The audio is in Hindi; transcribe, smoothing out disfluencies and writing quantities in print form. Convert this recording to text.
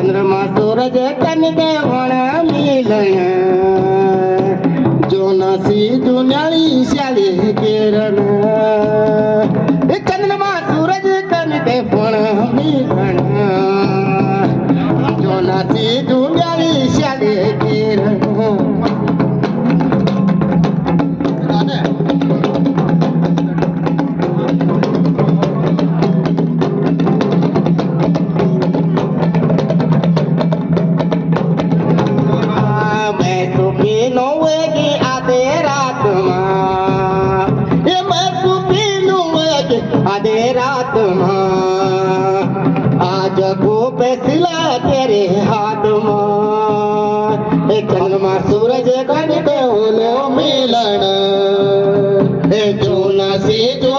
चंद्रमा सूरज तन के वण मिलन जो नसी दुनियाली श्याली किरण चंद्रमा सूरज तन के वण मिलन जो नसी दुनियाली श्याली किरण आधे रात आज को फैसला तेरे हाथ में चंद्रमा सूरज गण के होलो मिलन जो नसी जो